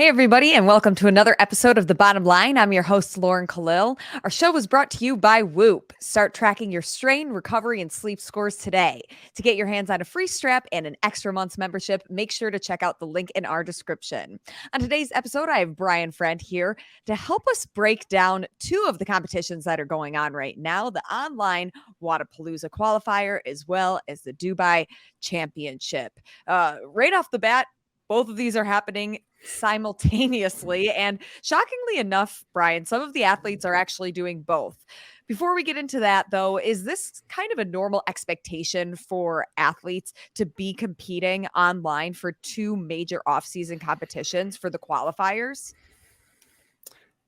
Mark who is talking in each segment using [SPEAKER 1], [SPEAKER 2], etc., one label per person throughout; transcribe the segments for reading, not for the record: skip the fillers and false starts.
[SPEAKER 1] Hey, everybody, and welcome to another episode of The Bottom Line. I'm your host, Lauren Kalil. Our show was brought to you by Whoop. Start tracking your strain, recovery, and sleep scores today. To get your hands on a free strap and an extra month's membership, make sure to check out the link in our description. On today's episode, I have Brian Friend here to help us break down two of the competitions that are going on right now, the online Wodapalooza qualifier, as well as the Dubai Championship. Right off the bat, both of these are happening simultaneously. And shockingly enough, Brian, some of the athletes are actually doing both. Before we get into that, though, is this kind of a normal expectation for athletes to be competing online for two major off-season competitions for the qualifiers?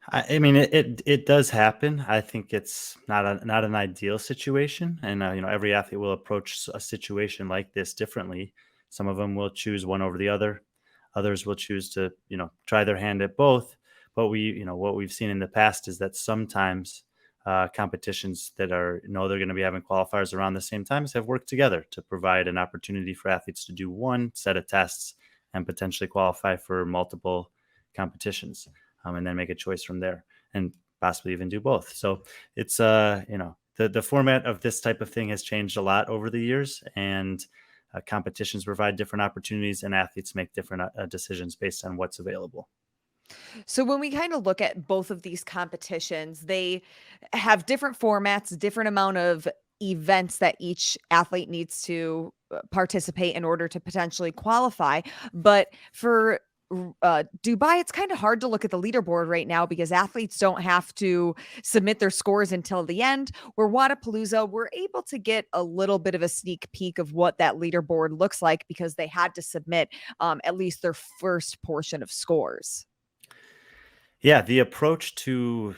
[SPEAKER 2] I mean, it does happen. I think it's not an ideal situation, and every athlete will approach a situation like this differently. Some of them will choose one over the other. Others will choose to try their hand at both. But what we've seen in the past is that sometimes competitions that they're going to be having qualifiers around the same times have worked together to provide an opportunity for athletes to do one set of tests and potentially qualify for multiple competitions. And then make a choice from there and possibly even do both. So it's, the format of this type of thing has changed a lot over the years, and competitions provide different opportunities and athletes make different decisions based on what's available.
[SPEAKER 1] So when we kind of look at both of these competitions, they have different formats, different amount of events that each athlete needs to participate in order to potentially qualify. But for Dubai, it's kind of hard to look at the leaderboard right now because athletes don't have to submit their scores until the end. Where Wodapalooza, we're able to get a little bit of a sneak peek of what that leaderboard looks like because they had to submit at least their first portion of scores.
[SPEAKER 2] Yeah, the approach to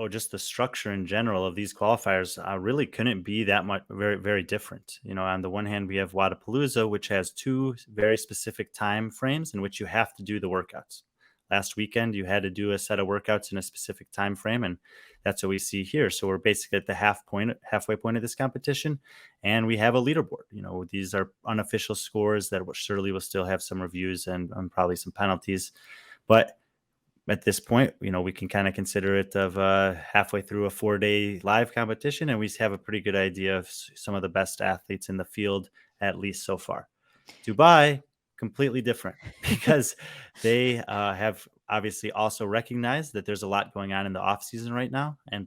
[SPEAKER 2] just the structure in general of these qualifiers really couldn't be that much very, very different. On the one hand, we have Wodapalooza, which has two very specific time frames in which you have to do the workouts. Last weekend, you had to do a set of workouts in a specific time frame, and that's what we see here. So we're basically at the halfway point of this competition, and we have a leaderboard. These are unofficial scores that surely will still have some reviews and probably some penalties, but at this point, we can kind of consider it of halfway through a 4-day live competition, and we have a pretty good idea of some of the best athletes in the field, at least so far. Dubai, completely different because they have obviously also recognized that there's a lot going on in the off season right now. And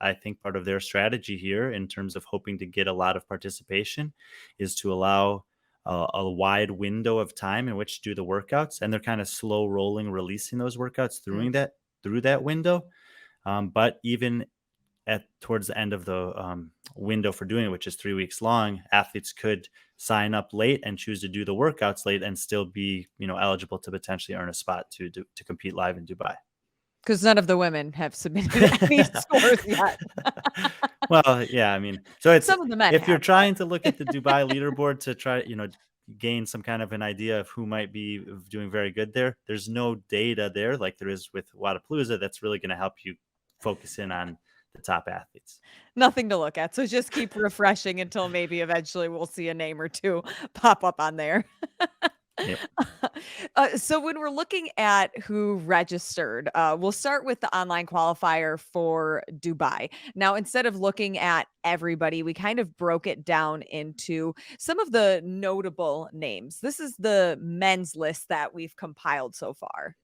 [SPEAKER 2] I think part of their strategy here in terms of hoping to get a lot of participation is to allow a wide window of time in which to do the workouts, and they're kind of slow rolling releasing those workouts through that window. But even towards the end of the window for doing it, which is 3 weeks long, athletes could sign up late and choose to do the workouts late and still be eligible to potentially earn a spot to compete live in Dubai.
[SPEAKER 1] Because none of the women have submitted any scores yet.
[SPEAKER 2] Well, yeah, I mean, so it's
[SPEAKER 1] Some of the men
[SPEAKER 2] if you're
[SPEAKER 1] have,
[SPEAKER 2] trying to look at the Dubai leaderboard to try, gain some kind of an idea of who might be doing very good there, there's no data there like there is with Wodapalooza that's really going to help you focus in on the top athletes.
[SPEAKER 1] nothing to look at. So just keep refreshing until maybe eventually we'll see a name or two pop up on there.
[SPEAKER 2] Yep.
[SPEAKER 1] So when we're looking at who registered, we'll start with the online qualifier for Dubai. Now, instead of looking at everybody, we kind of broke it down into some of the notable names. This is the men's list that we've compiled so far.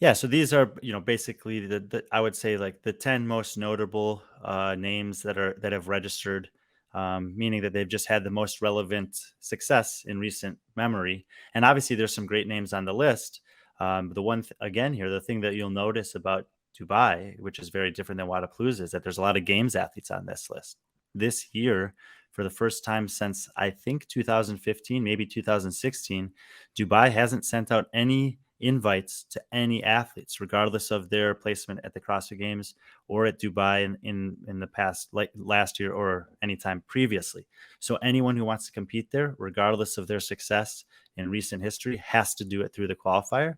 [SPEAKER 2] Yeah, so these are, basically I would say like the 10 most notable names that have registered, meaning that they've just had the most relevant success in recent memory. And obviously, there's some great names on the list. The thing that you'll notice about Dubai, which is very different than Wodapalooza, is that there's a lot of games athletes on this list. This year, for the first time since I think 2015, maybe 2016, Dubai hasn't sent out any invites to any athletes, regardless of their placement at the CrossFit Games or at Dubai in the past, like last year or anytime previously. So anyone who wants to compete there, regardless of their success in recent history, has to do it through the qualifier.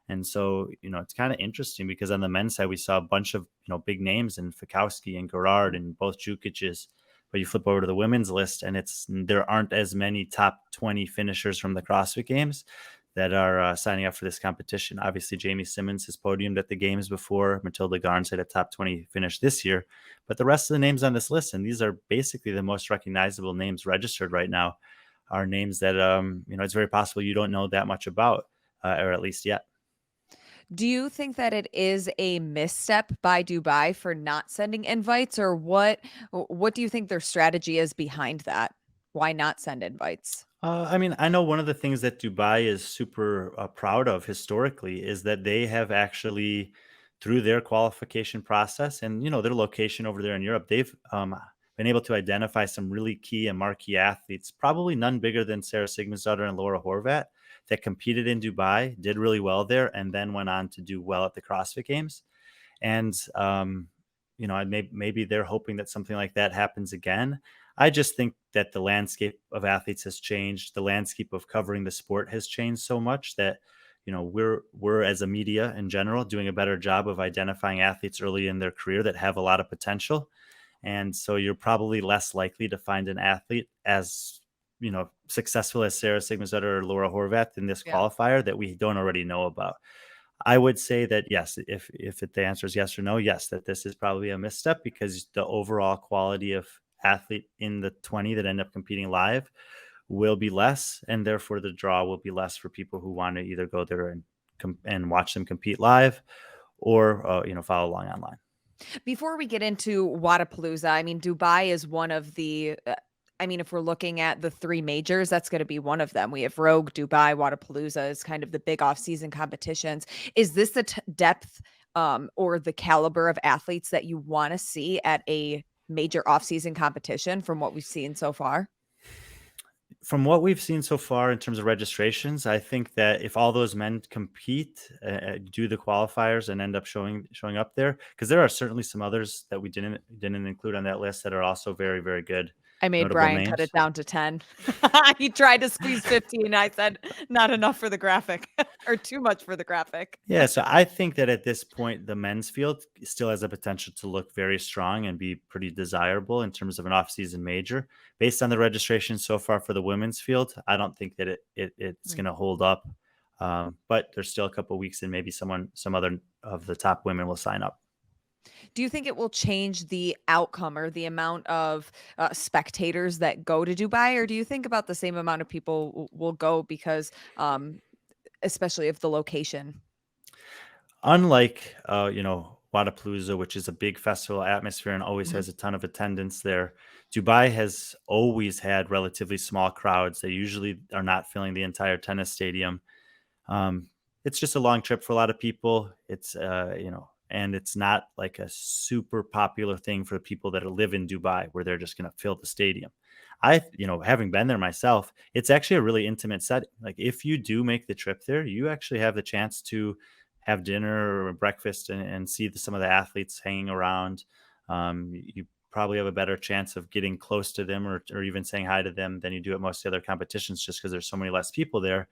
[SPEAKER 2] And so, it's kind of interesting because on the men's side, we saw a bunch of, big names in Fikowski and Gerard and both Jukic's. But you flip over to the women's list and there aren't as many top 20 finishers from the CrossFit Games. that are signing up for this competition. Obviously, Jamie Simmons has podiumed at the games before. Matilda Garns had a top 20 finish this year. But the rest of the names on this list, and these are basically the most recognizable names registered right now, are names that it's very possible you don't know that much about, or at least yet.
[SPEAKER 1] Do you think that it is a misstep by Dubai for not sending invites, or what do you think their strategy is behind that? Why not send invites?
[SPEAKER 2] I mean, I know one of the things that Dubai is super proud of historically is that they have actually, through their qualification process and their location over there in Europe, they've been able to identify some really key and marquee athletes, probably none bigger than Sarah Sigmundsdottir and Laura Horvat, that competed in Dubai, did really well there, and then went on to do well at the CrossFit Games. And maybe they're hoping that something like that happens again. I just think that the landscape of athletes has changed. The landscape of covering the sport has changed so much that we're as a media in general doing a better job of identifying athletes early in their career that have a lot of potential. And so you're probably less likely to find an athlete as successful as Sarah Sigmundsdottir or Laura Horvath in this
[SPEAKER 1] Yeah.
[SPEAKER 2] qualifier that we don't already know about. I would say that yes, if the answer is yes or no, yes, that this is probably a misstep because the overall quality of athlete in the 20 that end up competing live will be less, and therefore the draw will be less for people who want to either go there and watch them compete live, or follow along online.
[SPEAKER 1] Before we get into Wodapalooza, I mean, Dubai is one of the if we're looking at the three majors, that's going to be one of them. We have Rogue, Dubai, Wodapalooza is kind of the big off-season competitions. Is this the depth or the caliber of athletes that you want to see at a major off-season competition from what we've seen so far?
[SPEAKER 2] From what we've seen so far in terms of registrations, I think that if all those men compete, do the qualifiers, and end up showing up there, because there are certainly some others that we didn't include on that list that are also very, very good.
[SPEAKER 1] I made
[SPEAKER 2] Notable
[SPEAKER 1] Brian cut
[SPEAKER 2] names.
[SPEAKER 1] it down to 10. He tried to squeeze 15. I said, not enough for the graphic or too much for the graphic.
[SPEAKER 2] Yeah, so I think that at this point, the men's field still has a potential to look very strong and be pretty desirable in terms of an off-season major. Based on the registration so far for the women's field, I don't think that it's going to hold up. But there's still a couple of weeks, and maybe some other of the top women will sign up.
[SPEAKER 1] Do you think it will change the outcome or the amount of spectators that go to Dubai, or do you think about the same amount of people will go because, especially if the location?
[SPEAKER 2] Unlike, Wodapalooza, which is a big festival atmosphere and always
[SPEAKER 1] Mhm.
[SPEAKER 2] has a ton of attendance there, Dubai has always had relatively small crowds. They usually are not filling the entire tennis stadium. Um, it's just a long trip for a lot of people. It's and it's not like a super popular thing for people that live in Dubai where they're just going to fill the stadium. Having been there myself, it's actually a really intimate setting. Like if you do make the trip there, you actually have the chance to have dinner or breakfast and see some of the athletes hanging around. You probably have a better chance of getting close to them or even saying hi to them than you do at most of the other competitions just because there's so many less people there.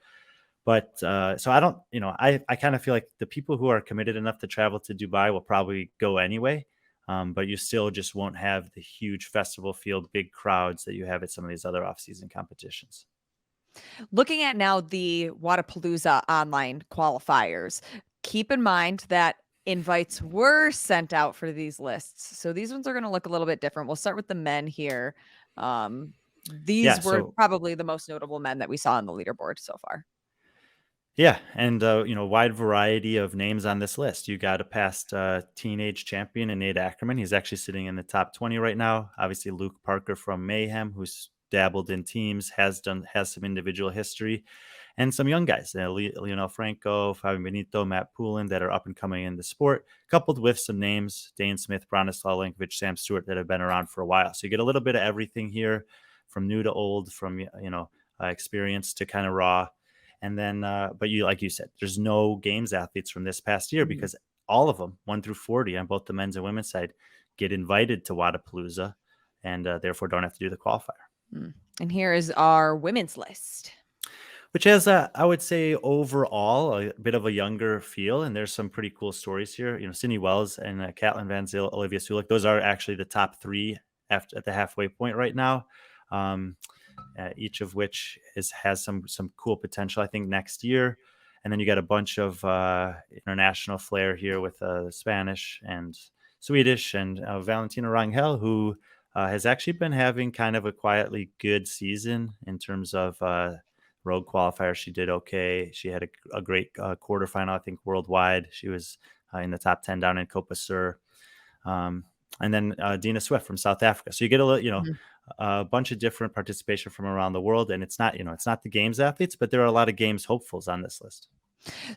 [SPEAKER 2] But so I don't, I kind of feel like the people who are committed enough to travel to Dubai will probably go anyway. But you still just won't have the huge festival field, big crowds that you have at some of these other off-season competitions.
[SPEAKER 1] Looking at now the Wodapalooza online qualifiers, keep in mind that invites were sent out for these lists. So these ones are going to look a little bit different. We'll start with the men here.
[SPEAKER 2] Yeah.
[SPEAKER 1] These were
[SPEAKER 2] So
[SPEAKER 1] probably the most notable men that we saw on the leaderboard so far.
[SPEAKER 2] yeah, and wide variety of names on this list. You got a past teenage champion in Nate Ackerman. He's actually sitting in the top 20 right now. Obviously, Luke Parker from Mayhem, who's dabbled in teams, has some individual history, and some young guys, Lionel Franco, Fabio Benito, Matt Poulin, that are up and coming in the sport, coupled with some names, Dane Smith, Bronislaw Lankovic, Sam Stewart, that have been around for a while. So you get a little bit of everything here, from new to old, from experience to kind of raw. And then, but like you said, there's no games athletes from this past year because all of them, 1 through 40 on both the men's and women's side, get invited to Wodapalooza and therefore don't have to do the qualifier.
[SPEAKER 1] And here is our women's list,
[SPEAKER 2] which has, I would say, overall a bit of a younger feel. And there's some pretty cool stories here. Sydney Wells and Caitlin Van Zyl, Olivia Sulik, those are actually the top three at the halfway point right now. each of which has some cool potential, I think, next year. And then you got a bunch of international flair here with Spanish and Swedish, and Valentina Rangel, who has actually been having kind of a quietly good season in terms of road qualifier. She did okay. She had a great quarterfinal, I think, worldwide. She was in the top 10 down in Copa Sur. And then Dina Swift from South Africa. So you get a bunch of different participation from around the world, and it's not the games athletes, but there are a lot of games hopefuls on this list.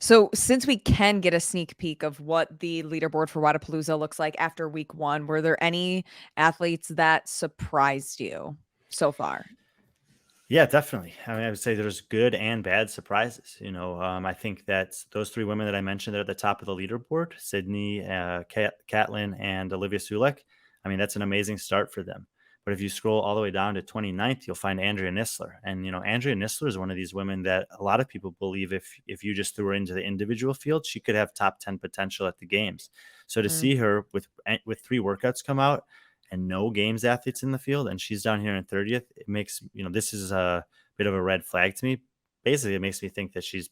[SPEAKER 1] So since we can get a sneak peek of what the leaderboard for Wodapalooza looks like after week 1, were there any athletes that surprised you so far?
[SPEAKER 2] Yeah, definitely. I mean, I would say there's good and bad surprises. I think that those 3 women that I mentioned are at the top of the leaderboard: Sydney, Catlin, and Olivia Sulek. I mean, that's an amazing start for them. But if you scroll all the way down to 29th, you'll find Andrea Nisler. And, Andrea Nisler is one of these women that a lot of people believe if you just threw her into the individual field, she could have top 10 potential at the games. So to see her with 3 workouts come out and no games athletes in the field, and she's down here in 30th, it makes, this is a bit of a red flag to me. Basically, it makes me think that she's,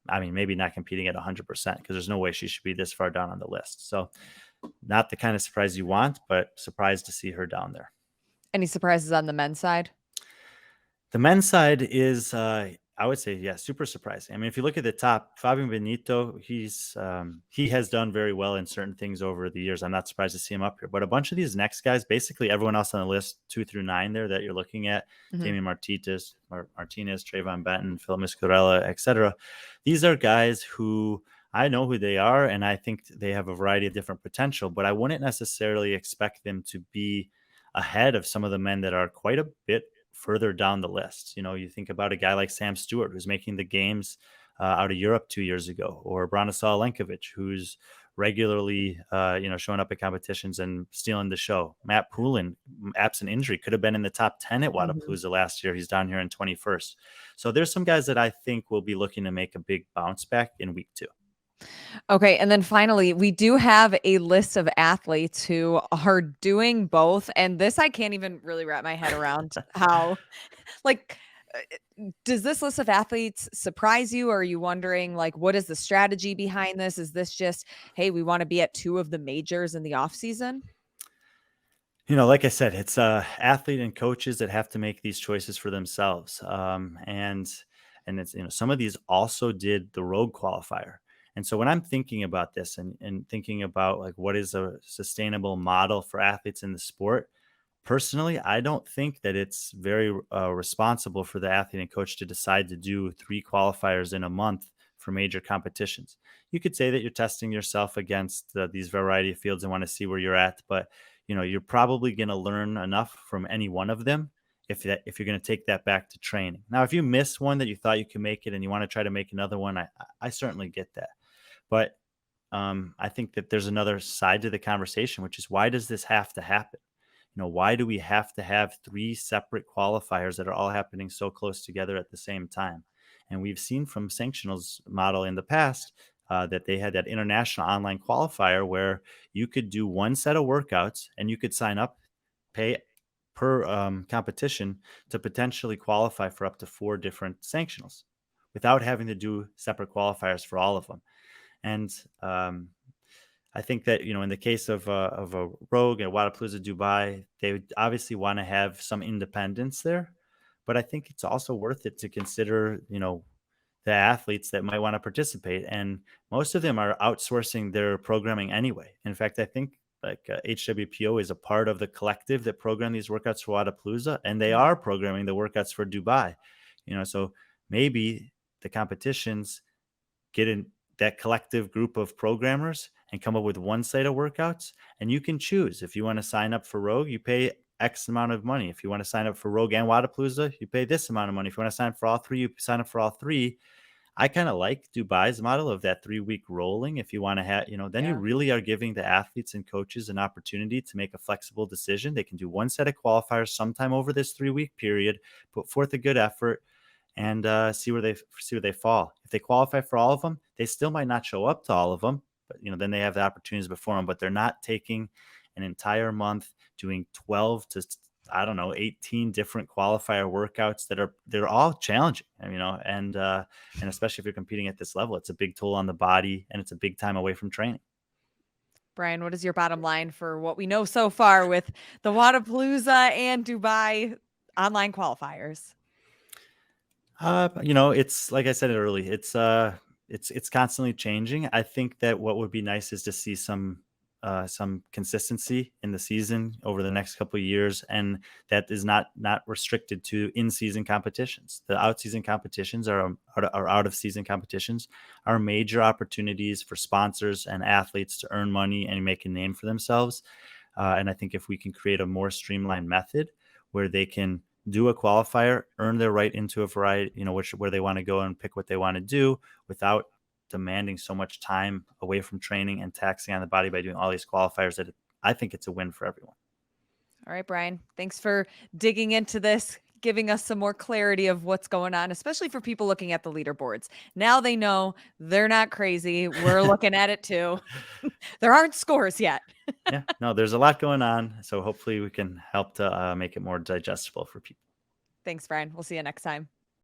[SPEAKER 2] maybe not competing at 100%, because there's no way she should be this far down on the list. So not the kind of surprise you want, but surprised to see her down there.
[SPEAKER 1] Any surprises on the men's side?
[SPEAKER 2] The men's side is, I would say, yeah, super surprising. I mean, if you look at the top, Fabio Benito, he has done very well in certain things over the years. I'm not surprised to see him up here. But a bunch of these next guys, basically everyone else on the list, 2 through 9 there that you're looking at, Damian Martinez, Trayvon Benton, Phil Miscarella, etc. These are guys who I know who they are, and I think they have a variety of different potential, but I wouldn't necessarily expect them to be ahead of some of the men that are quite a bit further down the list. You think about a guy like Sam Stewart, who's making the games out of Europe 2 years ago, or Branislav Lenkovic, who's regularly, showing up at competitions and stealing the show. Matt Poulin, absent injury, could have been in the top 10 at Wodapalooza last year. He's down here in 21st. So there's some guys that I think will be looking to make a big bounce back in week 2.
[SPEAKER 1] Okay. And then finally, we do have a list of athletes who are doing both. And this, I can't even really wrap my head around how, does this list of athletes surprise you? Or are you wondering, what is the strategy behind this? Is this just, hey, we want to be at 2 of the majors in the off season?
[SPEAKER 2] Like I said, it's athlete and coaches that have to make these choices for themselves. And it's, some of these also did the road qualifier. And so when I'm thinking about this and thinking about what is a sustainable model for athletes in the sport, personally, I don't think that it's very responsible for the athlete and coach to decide to do 3 qualifiers in a month for major competitions. You could say that you're testing yourself against these variety of fields and want to see where you're at, but you're probably going to learn enough from any one of them if you're going to take that back to training. Now, if you miss one that you thought you could make it and you want to try to make another one, I certainly get that. But I think that there's another side to the conversation, which is, why does this have to happen? Why do we have to have 3 separate qualifiers that are all happening so close together at the same time? And we've seen from Sanctional's model in the past that they had that international online qualifier where you could do one set of workouts and you could sign up, pay per competition to potentially qualify for up to 4 different Sanctionals without having to do separate qualifiers for all of them. And I think that, in the case of a Rogue and Wodapalooza Dubai, they would obviously want to have some independence there. But I think it's also worth it to consider, the athletes that might want to participate. And most of them are outsourcing their programming anyway. In fact, I think HWPO is a part of the collective that program these workouts for Wodapalooza, and they are programming the workouts for Dubai. So maybe the competitions get in that collective group of programmers and come up with one slate of workouts, and you can choose. If you want to sign up for Rogue, you pay X amount of money. If you want to sign up for Rogue and Wodapalooza, you pay this amount of money. If you want to sign up for all 3, you sign up for all 3. I kind of like Dubai's model of that 3-week rolling. If you want to have, then you really are giving the athletes and coaches an opportunity to make a flexible decision. They can do one set of qualifiers sometime over this 3-week period, put forth a good effort, and see where they fall. If they qualify for all of them, they still might not show up to all of them, but then they have the opportunities before them. But they're not taking an entire month doing 12 to I don't know, 18 different qualifier workouts they're all challenging, and especially if you're competing at this level, it's a big toll on the body and it's a big time away from training.
[SPEAKER 1] Brian, what is your bottom line for what we know so far with the Wodapalooza and Dubai online qualifiers?
[SPEAKER 2] It's like I said earlier, it's constantly changing. I think that what would be nice is to see some consistency in the season over the next couple of years, and that is not restricted to in-season competitions. The out-season competitions are out-of-season competitions are major opportunities for sponsors and athletes to earn money and make a name for themselves. And I think if we can create a more streamlined method where they can do a qualifier, earn their right into a variety, where they want to go and pick what they want to do without demanding so much time away from training and taxing on the body by doing all these qualifiers, that I think it's a win for everyone.
[SPEAKER 1] All right, Brian, thanks for digging into this, giving us some more clarity of what's going on, especially for people looking at the leaderboards. Now they know they're not crazy. We're looking at it too. There aren't scores yet.
[SPEAKER 2] Yeah, no, there's a lot going on. So hopefully we can help to make it more digestible for people.
[SPEAKER 1] Thanks, Brian. We'll see you next time.